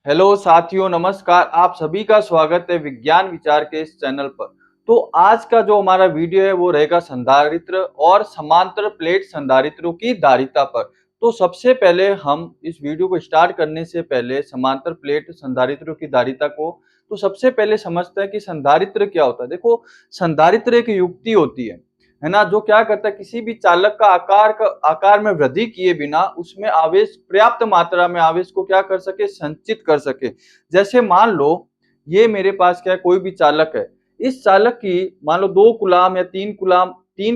Hello साथियों, नमस्कार। आप सभी का स्वागत है विज्ञान विचार के इस चैनल पर। तो आज का जो हमारा वीडियो है वो रहेगा संधारित्र और समांतर प्लेट संधारित्रों की धारिता पर। तो सबसे पहले हम इस वीडियो को स्टार्ट करने से पहले समांतर प्लेट संधारित्रों की धारिता को तो सबसे पहले समझते हैं कि संधारित्र क्या होता है। देखो, संधारित्र एक युक्ति होती है ना, जो क्या करता है, किसी भी चालक का आकार में वृद्धि किए बिना उसमें आवेश, पर्याप्त मात्रा में आवेश को क्या कर सके, संचित कर सके। जैसे मान लो ये मेरे पास क्या है, कोई भी चालक है। इस चालक की मान लो 2 कूलाम या 3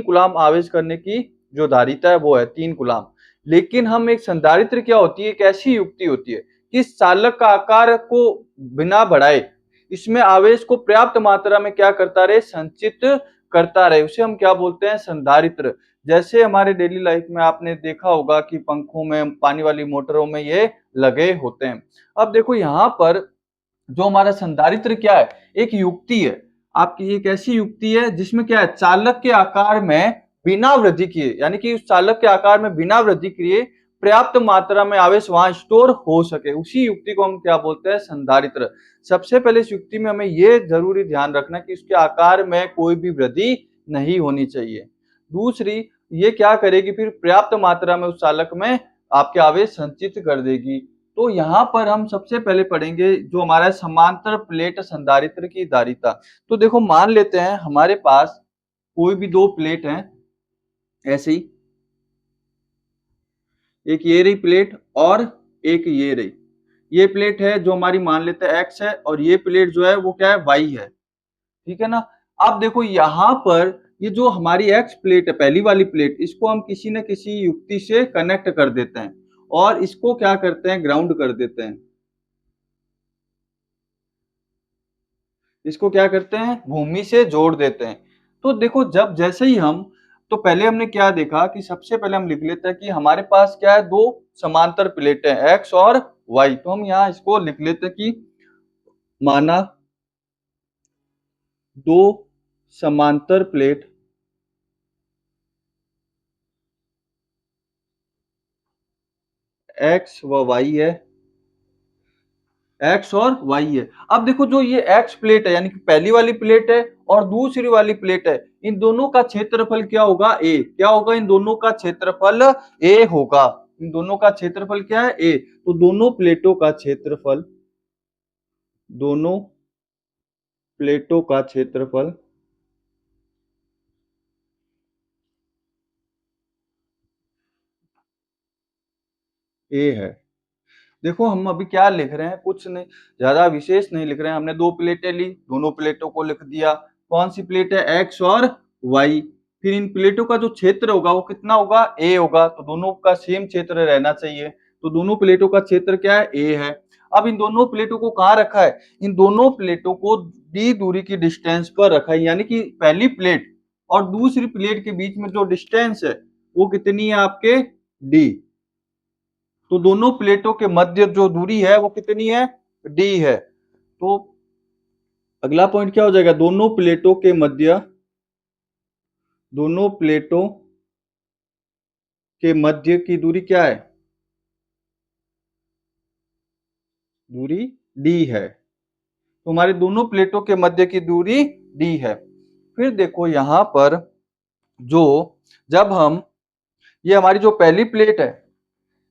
कूलाम आवेश करने की जो धारिता है वो है 3 कूलाम। लेकिन हम एक संधारित्र क्या होती है, एक ऐसी युक्ति होती है कि इस चालक का आकार को बिना बढ़ाए इसमें आवेश को पर्याप्त मात्रा में क्या करता रहे, संचित करता रहे। उसे हम क्या बोलते हैं, संधारित्र। जैसे हमारे डेली लाइफ में आपने देखा होगा कि पंखों में, पानी वाली मोटरों में ये लगे होते हैं। अब देखो यहाँ पर जो हमारा संधारित्र क्या है, एक युक्ति है। आपकी एक ऐसी युक्ति है जिसमें क्या है, चालक के आकार में बिना वृद्धि किए, यानी कि उस चालक के आकार में बिना वृद्धि किए पर्याप्त मात्रा में आवेश वहां स्टोर हो सके, उसी युक्ति को हम क्या बोलते हैं, संधारित्र। सबसे पहले इस युक्ति में हमें यह जरूरी ध्यान रखना कि उसके आकार में कोई भी वृद्धि नहीं होनी चाहिए। दूसरी, ये क्या करेगी, फिर पर्याप्त मात्रा में उस चालक में आपके आवेश संचित कर देगी। तो यहाँ पर हम सबसे पहले पढ़ेंगे जो हमारा समांतर प्लेट संधारित्र की धारिता। तो देखो, मान लेते हैं हमारे पास कोई भी 2 प्लेट हैं ऐसे ही, एक ये रही प्लेट और एक ये रही। ये प्लेट है जो हमारी मान लेते हैं एक्स है, और ये प्लेट जो है वो क्या है, वाई है। ठीक है ना। अब देखो यहाँ पर ये जो हमारी एक्स प्लेट है, पहली वाली प्लेट, इसको हम किसी न किसी युक्ति से कनेक्ट कर देते हैं और इसको क्या करते हैं, ग्राउंड कर देते हैं। इसको क्या करते हैं, भूमि से जोड़ देते हैं। तो देखो, जब जैसे ही हम, तो पहले हमने क्या देखा कि सबसे पहले हम लिख लेते हैं कि हमारे पास क्या है, 2 समांतर प्लेटें एक्स और वाई। तो हम यहाँ इसको लिख लेते हैं कि माना 2 समांतर प्लेट एक्स व वाई है, एक्स और वाई है। अब देखो, जो ये एक्स प्लेट है यानी कि पहली वाली प्लेट है और दूसरी वाली प्लेट है, इन दोनों का क्षेत्रफल क्या होगा, ए। क्या होगा, इन दोनों का क्षेत्रफल ए होगा। इन दोनों का क्षेत्रफल क्या है, ए। तो दोनों प्लेटों का क्षेत्रफल, दोनों प्लेटों का क्षेत्रफल ए है। देखो, हम अभी क्या लिख रहे हैं, कुछ नहीं, ज्यादा विशेष नहीं लिख रहे हैं। हमने 2 प्लेटें ली, दोनों प्लेटों को लिख दिया। कौन सी प्लेट है, एक्स और वाई। फिर इन प्लेटों का जो क्षेत्र होगा वो कितना होगा, ए होगा। तो दोनों का सेम क्षेत्र रहना चाहिए। तो दोनों प्लेटों का क्षेत्र क्या है, ए है। अब इन दोनों प्लेटों को कहाँ रखा है, इन दोनों प्लेटों को डी दूरी की डिस्टेंस पर रखा है। यानी कि पहली प्लेट और दूसरी प्लेट के बीच में जो डिस्टेंस है वो कितनी है, आपके डी। तो दोनों प्लेटों के मध्य जो दूरी है वो कितनी है, डी है। तो अगला पॉइंट क्या हो जाएगा, दोनों प्लेटों के मध्य की दूरी क्या है, दूरी डी है। तो हमारे दोनों प्लेटों के मध्य की दूरी डी है। फिर देखो यहां पर जो, जब हम, ये हमारी जो पहली प्लेट है,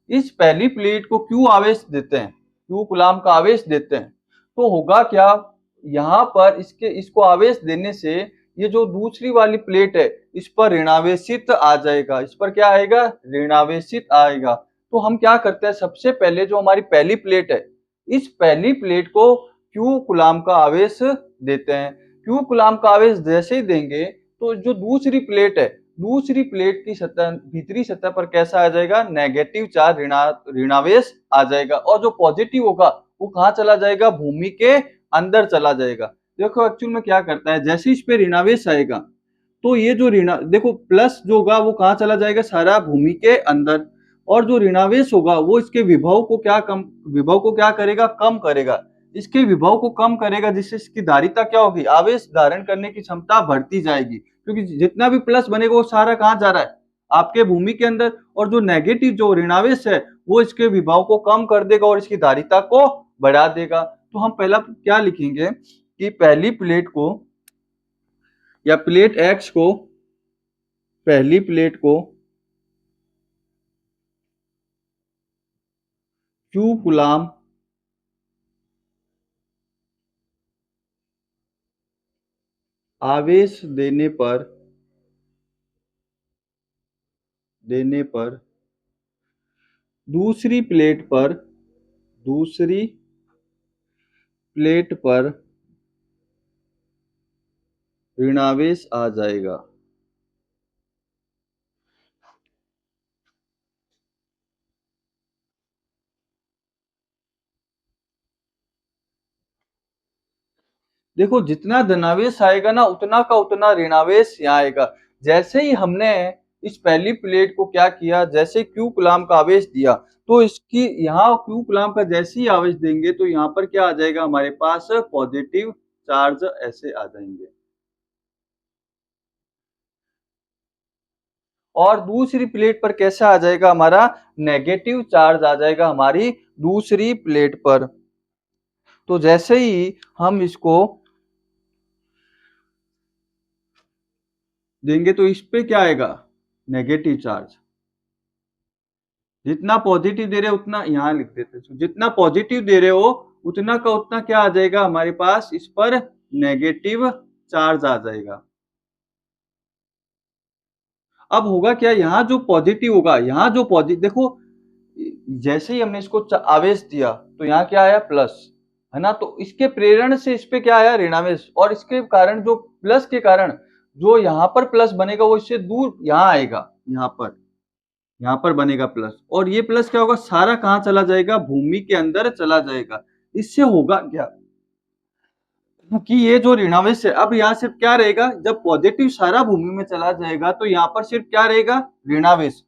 इस पहली प्लेट को क्यू आवेश देते हैं, क्यू कूलाम का आवेश देते हैं, तो होगा क्या, यहाँ पर इसको आवेश देने से ये जो दूसरी वाली प्लेट है इस पर ऋणावेशित आ जाएगा। इस पर क्या आएगा, ऋणावेशित आएगा। तो हम क्या करते हैं, सबसे पहले जो हमारी पहली प्लेट है, इस पहली प्लेट को क्यू कूलाम का आवेश देते हैं। क्यू कूलाम का आवेश जैसे ही देंगे तो जो दूसरी प्लेट है, दूसरी प्लेट की सतह, भीतरी सतह पर कैसा आ जाएगा, नेगेटिव चार्ज, ऋणावेश आ जाएगा। और जो पॉजिटिव होगा वो कहाँ चला जाएगा, भूमि के अंदर चला जाएगा। देखो एक्चुअल में क्या करता है, जैसे इस पे ऋणावेश आएगा तो ये जो देखो प्लस जो होगा वो कहाँ चला जाएगा, सारा भूमि के अंदर। और जो ऋणावेश होगा वो इसके विभव को क्या करेगा, कम करेगा। इसके विभव को कम करेगा जिससे इसकी धारिता क्या होगी, आवेश धारण करने की क्षमता बढ़ती जाएगी। क्योंकि जितना भी प्लस बनेगा वो सारा कहाँ जा रहा है, आपके भूमि के अंदर। और जो नेगेटिव, जो ऋणावेश है, वो इसके विभव को कम कर देगा और इसकी धारिता को बढ़ा देगा। तो हम पहला क्या लिखेंगे कि पहली प्लेट को या प्लेट एक्स को, पहली प्लेट को क्यू कूलाम आवेश देने पर दूसरी प्लेट पर ऋणावेश आ जाएगा। देखो जितना धनावेश आएगा ना उतना का उतना ऋणावेश यहाँ आएगा। जैसे ही हमने इस पहली प्लेट को क्या किया, जैसे क्यू कूलाम का आवेश दिया तो इसकी यहाँ क्यू कूलाम का जैसे ही आवेश देंगे तो यहाँ पर क्या आ जाएगा, हमारे पास पॉजिटिव चार्ज ऐसे आ जाएंगे। और दूसरी प्लेट पर कैसा आ जाएगा, हमारा नेगेटिव चार्ज आ जाएगा हमारी दूसरी प्लेट पर। तो जैसे ही हम इसको देंगे तो इस पे क्या आएगा, नेगेटिव चार्ज। जितना पॉजिटिव दे रहे हो उतना यहां लिख देते हैं, जितना पॉजिटिव दे रहे हो उतना का उतना क्या आ जाएगा हमारे पास, इस पर नेगेटिव चार्ज आ जाएगा। अब होगा क्या, यहाँ जो पॉजिटिव होगा, यहाँ जो पॉजिटिव देखो जैसे ही हमने इसको आवेश दिया तो यहाँ क्या आया प्लस, है ना। तो इसके प्रेरण से इस पे क्या आया ऋणावेश, और इसके कारण जो प्लस के कारण जो यहाँ पर प्लस बनेगा वो इससे दूर यहाँ आएगा, यहाँ पर बनेगा प्लस। और ये प्लस क्या होगा, सारा कहाँ चला जाएगा, भूमि के अंदर चला जाएगा। इससे होगा क्या कि ये जो ऋणावेश है अब यहाँ सिर्फ क्या रहेगा, जब पॉजिटिव सारा भूमि में चला जाएगा तो यहाँ पर सिर्फ क्या रहेगा, ऋणावेश।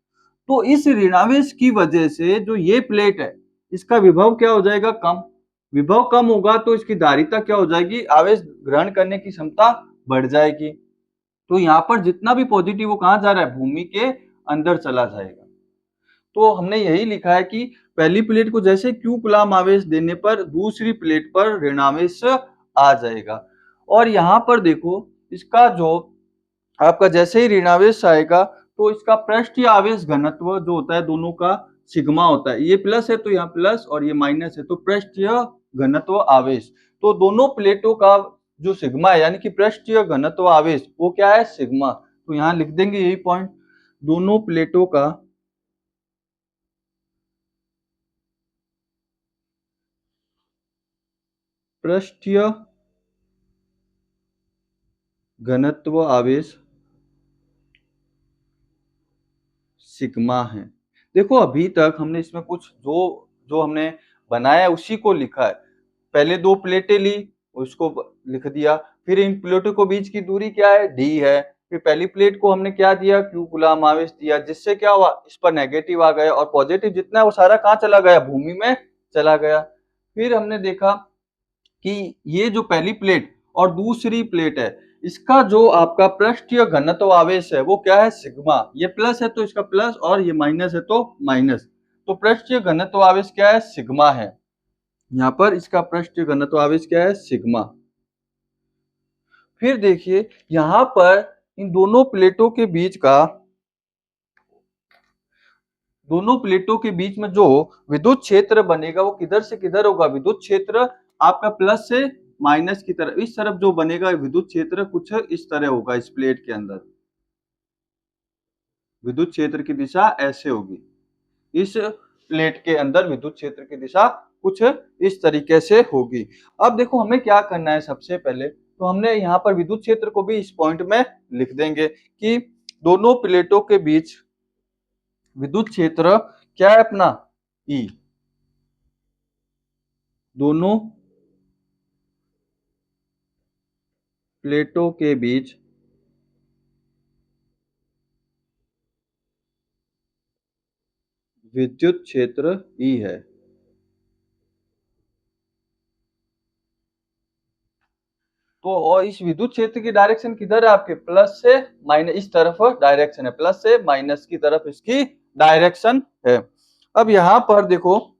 तो इस ऋणावेश की वजह से जो ये प्लेट है इसका विभव क्या हो जाएगा, कम। विभव कम होगा तो इसकी धारिता क्या हो जाएगी, आवेश ग्रहण करने की क्षमता बढ़ जाएगी। तो यहाँ पर जितना भी पॉजिटिव वो कहाँ जा रहा है, भूमि के अंदर चला जाएगा। तो हमने यही लिखा है कि पहली प्लेट को जैसे क्यू कूलाम आवेश देने पर दूसरी प्लेट पर ऋणावेश आ जाएगा। और यहाँ पर देखो इसका जो आपका जैसे ही ऋणावेश आएगा तो इसका पृष्ठीय आवेश घनत्व जो होता है दोनों का सिग्मा होता है। ये प्लस है तो यहाँ प्लस और ये माइनस है तो पृष्ठीय घनत्व आवेश। तो दोनों प्लेटों का जो सिग्मा है यानी कि पृष्ठीय घनत्व आवेश वो क्या है, सिग्मा। तो यहाँ लिख देंगे यही पॉइंट, दोनों प्लेटों का पृष्ठीय घनत्व आवेश सिग्मा है। देखो अभी तक हमने इसमें कुछ जो जो हमने बनाया उसी को लिखा है। पहले दो प्लेटें ली उसको लिख दिया, फिर इन प्लेटों को बीच की दूरी क्या है, डी है। फिर पहली प्लेट को हमने क्या दिया, क्यू कूलाम आवेश दिया, जिससे क्या हुआ, इस पर नेगेटिव आ गया और पॉजिटिव जितना है वो सारा कहाँ चला गया, भूमि में चला गया। फिर हमने देखा कि ये जो पहली प्लेट और दूसरी प्लेट है इसका जो आपका पृष्ठीय घनत्व आवेश है वो क्या है, सिग्मा। ये प्लस है तो इसका प्लस और ये माइनस है तो माइनस। तो पृष्ठीय घनत्व आवेश क्या है, सिग्मा है। यहाँ पर इसका पृष्ठीय घनत्व आवेश क्या है, सिग्मा। फिर देखिए यहाँ पर इन दोनों प्लेटों के बीच में जो विद्युत क्षेत्र बनेगा वो किधर से किधर होगा, विद्युत क्षेत्र आपका प्लस से माइनस की तरफ, इस तरफ जो बनेगा विद्युत क्षेत्र कुछ इस तरह होगा। इस प्लेट के अंदर विद्युत क्षेत्र की दिशा ऐसे होगी, इस प्लेट के अंदर विद्युत क्षेत्र की दिशा कुछ इस तरीके से होगी। अब देखो हमें क्या करना है, सबसे पहले तो हमने यहाँ पर विद्युत क्षेत्र को भी इस पॉइंट में लिख देंगे कि दोनों प्लेटों के बीच विद्युत क्षेत्र क्या है अपना, ई। दोनों प्लेटों के बीच विद्युत क्षेत्र ई है। तो और इस विद्युत क्षेत्र की डायरेक्शन किधर है आपके, प्लस से माइनस, इस तरफ डायरेक्शन है, प्लस से माइनस की तरफ इसकी डायरेक्शन है। अब यहाँ पर देखो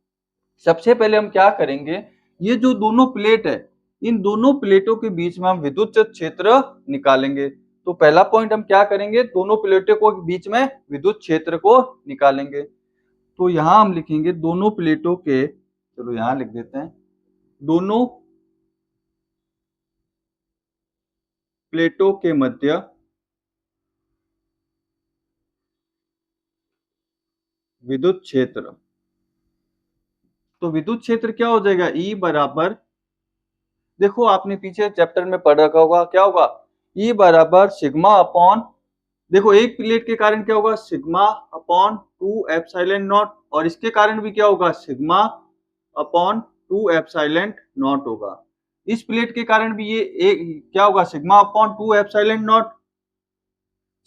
सबसे पहले हम क्या करेंगे ये जो दोनों प्लेट है, इन दोनों प्लेटों के बीच में हम विद्युत क्षेत्र निकालेंगे। तो पहला पॉइंट हम क्या करेंगे, दोनों प्लेटों को बीच में विद्युत क्षेत्र को निकालेंगे। तो यहां हम लिखेंगे दोनों प्लेटों के, चलो यहां लिख देते हैं, दोनों प्लेटों के मध्य विद्युत क्षेत्र। तो विद्युत क्षेत्र क्या हो जाएगा, ई बराबर, देखो आपने पीछे चैप्टर में पढ़ रखा होगा, क्या होगा, ई बराबर सिग्मा अपॉन, देखो एक प्लेट के कारण क्या होगा, सिग्मा अपॉन 2 एप्सिलॉन नॉट, और इसके कारण भी क्या होगा, सिग्मा अपॉन 2 एप्सिलॉन नॉट होगा। इस प्लेट के कारण भी ये एक क्या होगा, sigma upon 2 epsilon not,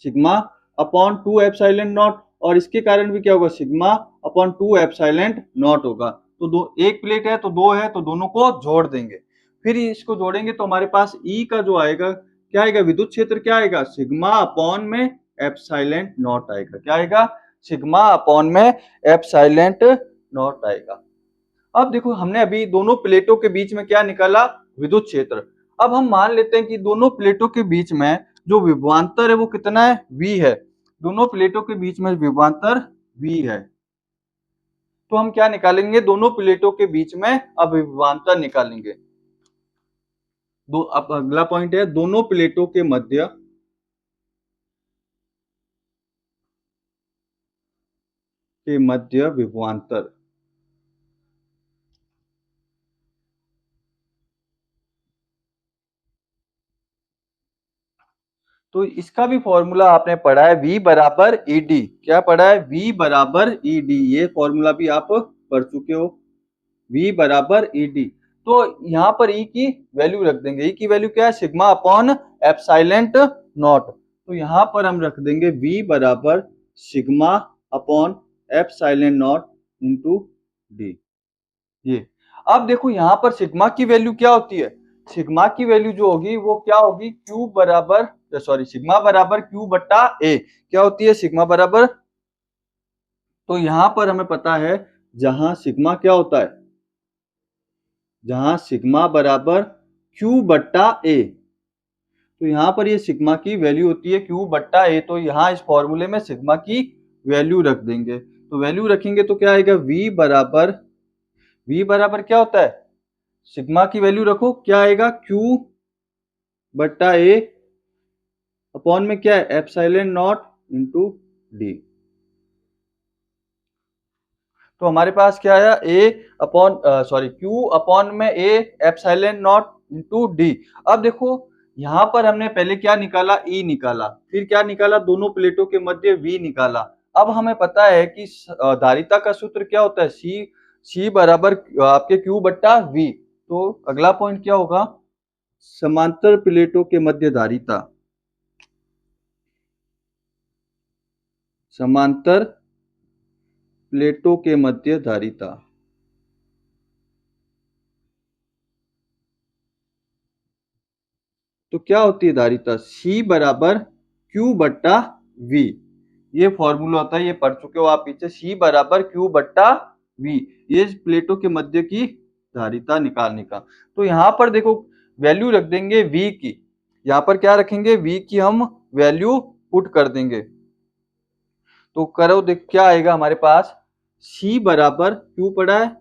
sigma upon 2 epsilon not, और इसके कारण भी क्या होगा, सिग्मा अपॉन 2 एप्सिलॉन नॉट होगा। तो दो, एक प्लेट है तो दो है, तो दोनों को जोड़ देंगे, फिर इसको जोड़ेंगे तो हमारे पास ई का जो आएगा, क्या आएगा, विद्युत क्षेत्र क्या आएगा, सिग्मा अपॉन में एप्सिलॉन नॉट आएगा। क्या आएगा, सिग्मा अपॉन में एप्सिलॉन नॉट आएगा। अब देखो हमने अभी दोनों प्लेटों के बीच में क्या निकाला, विद्युत क्षेत्र। अब हम मान लेते हैं कि दोनों प्लेटों के बीच में जो विभवांतर है वो कितना है, v है। दोनों प्लेटों के बीच में विभवांतर v है। तो हम क्या निकालेंगे, दोनों प्लेटों के बीच में अब विभवांतर निकालेंगे। अब अगला पॉइंट है, दोनों प्लेटों के मध्य विभवांतर। तो इसका भी फॉर्मूला आपने पढ़ा है, v बराबर ईडी। क्या पढ़ा है, v बराबर ईडी, ये फॉर्मूला भी आप पढ़ चुके हो, v बराबर ईडी। तो यहाँ पर e की वैल्यू रख देंगे, e की वैल्यू क्या है, सिग्मा अपॉन एप्सिलॉन नॉट। तो यहाँ पर हम रख देंगे v बराबर sigma upon epsilon not into D. ये अब देखो यहाँ पर सिग्मा की वैल्यू क्या होती है, सिग्मा की वैल्यू जो होगी वो क्या होगी, क्यू बराबर, सॉरी, सिग्मा बराबर क्यू बट्टा ए। क्या होती है, सिग्मा बराबर, तो यहां पर हमें पता है, जहां सिग्मा क्या होता है, जहां सिग्मा बराबर क्यू बट्टा ए, तो यहां पर ये सिग्मा की वैल्यू होती है क्यू बट्टा ए। तो यहां इस फॉर्मूले में सिग्मा की वैल्यू रख देंगे। तो वैल्यू रखेंगे तो क्या आएगा, v बराबर क्या होता है, सिग्मा की वैल्यू रखो, क्या आएगा, क्यू बट्टा ए अपॉन में क्या है, एप्सिलॉन नॉट इंटू डी। तो हमारे पास क्या आया, ए अपॉन, सॉरी, क्यू अपॉन में A epsilon not into D. अब देखो यहां पर हमने पहले क्या निकाला, ई निकाला, फिर क्या निकाला, दोनों प्लेटों के मध्य वी निकाला। अब हमें पता है कि धारिता का सूत्र क्या होता है, सी बराबर आपके क्यू बट्टा वी। तो अगला पॉइंट क्या होगा, समांतर प्लेटों के मध्य धारिता, समांतर प्लेटों के मध्य धारिता। तो क्या होती है धारिता, C बराबर Q बट्टा V। ये फॉर्मूला होता है, ये पढ़ चुके हो आप पीछे, C बराबर Q बट्टा V, ये प्लेटों के मध्य की धारिता निकालने का। तो यहाँ पर देखो वैल्यू रख देंगे V की, यहाँ पर क्या रखेंगे, V की हम वैल्यू पुट कर देंगे। तो करो देख क्या आएगा हमारे पास, C बराबर Q पड़ा है,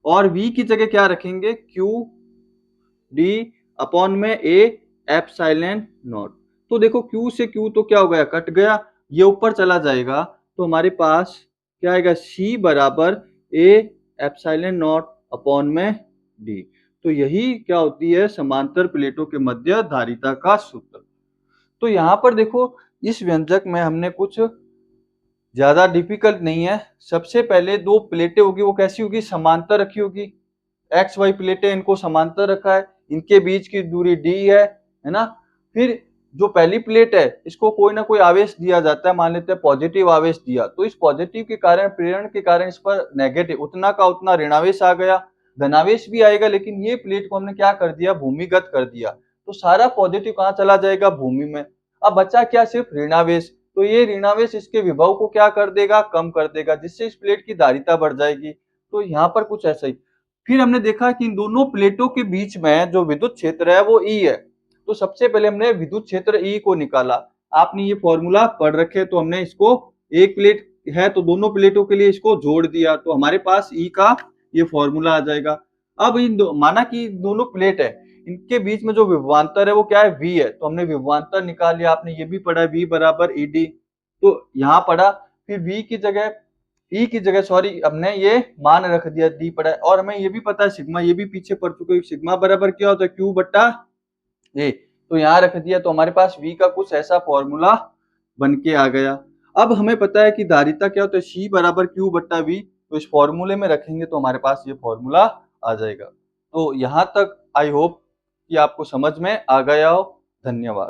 और V की जगह क्या रखेंगे, Q डी अपॉन में ए एप्सिलॉन नॉट। तो देखो Q से Q तो क्या हो गया, कट गया, ये ऊपर चला जाएगा, तो हमारे पास क्या आएगा, C बराबर ए एप्सिलॉन नॉट अपॉन में डी। तो यही क्या होती है, समांतर प्लेटों के मध्य धारिता का सूत्र। तो यहाँ पर देखो इस व्यंजक में हमने कुछ ज्यादा डिफिकल्ट नहीं है। सबसे पहले दो प्लेटें होगी, वो कैसी होगी, समांतर रखी होगी, एक्स वाई प्लेटें, इनको समांतर रखा है, इनके बीच की दूरी डी है ना। फिर जो पहली प्लेट है इसको कोई ना कोई आवेश दिया जाता है, मान लेते हैं पॉजिटिव आवेश दिया, तो इस पॉजिटिव के कारण, प्रेरण के कारण इस पर नेगेटिव उतना का उतना ऋणावेश आ गया, धनावेश भी आएगा, लेकिन ये प्लेट को हमने क्या कर दिया, भूमिगत कर दिया, तो सारा पॉजिटिव कहाँ चला जाएगा, भूमि में। अब बचा क्या, सिर्फ ऋणावेश। तो ये ऋणावेश इसके विभव को क्या कर देगा, कम कर देगा, जिससे इस प्लेट की धारिता बढ़ जाएगी। तो यहाँ पर कुछ ऐसा ही। फिर हमने देखा कि इन दोनों प्लेटों के बीच में जो विद्युत क्षेत्र है वो ई है। तो सबसे पहले हमने विद्युत क्षेत्र ई को निकाला। आपने ये फॉर्मूला पढ़ रखे, तो हमने इसको, एक प्लेट है तो दोनों प्लेटों के लिए इसको जोड़ दिया, तो हमारे पास ई का ये फॉर्मूला आ जाएगा। अब माना कि दोनों प्लेट है, इनके बीच में जो विभवांतर है वो क्या है, वी है, तो हमने विभवांतर निकाल लिया। आपने ये भी पढ़ा वी बराबर ई डी, तो यहाँ पढ़ा। फिर वी की जगह, ई की जगह सॉरी, हमने ये मान रख दिया, डी पड़ा है। और हमें ये भी पता है सिग्मा, ये भी पीछे पढ़ चुके हैं, सिग्मा बराबर क्या होता है, क्यू बट्टा ए। तो यहाँ रख दिया, तो हमारे पास वी का कुछ ऐसा फॉर्मूला बन के आ गया। अब हमें पता है कि धारिता क्या होता है, सी बराबर क्यू बट्टा वी, तो इस फॉर्मूले में रखेंगे तो हमारे पास ये फॉर्मूला आ जाएगा। तो यहाँ तक आई होप कि आपको समझ में आ गया हो। धन्यवाद।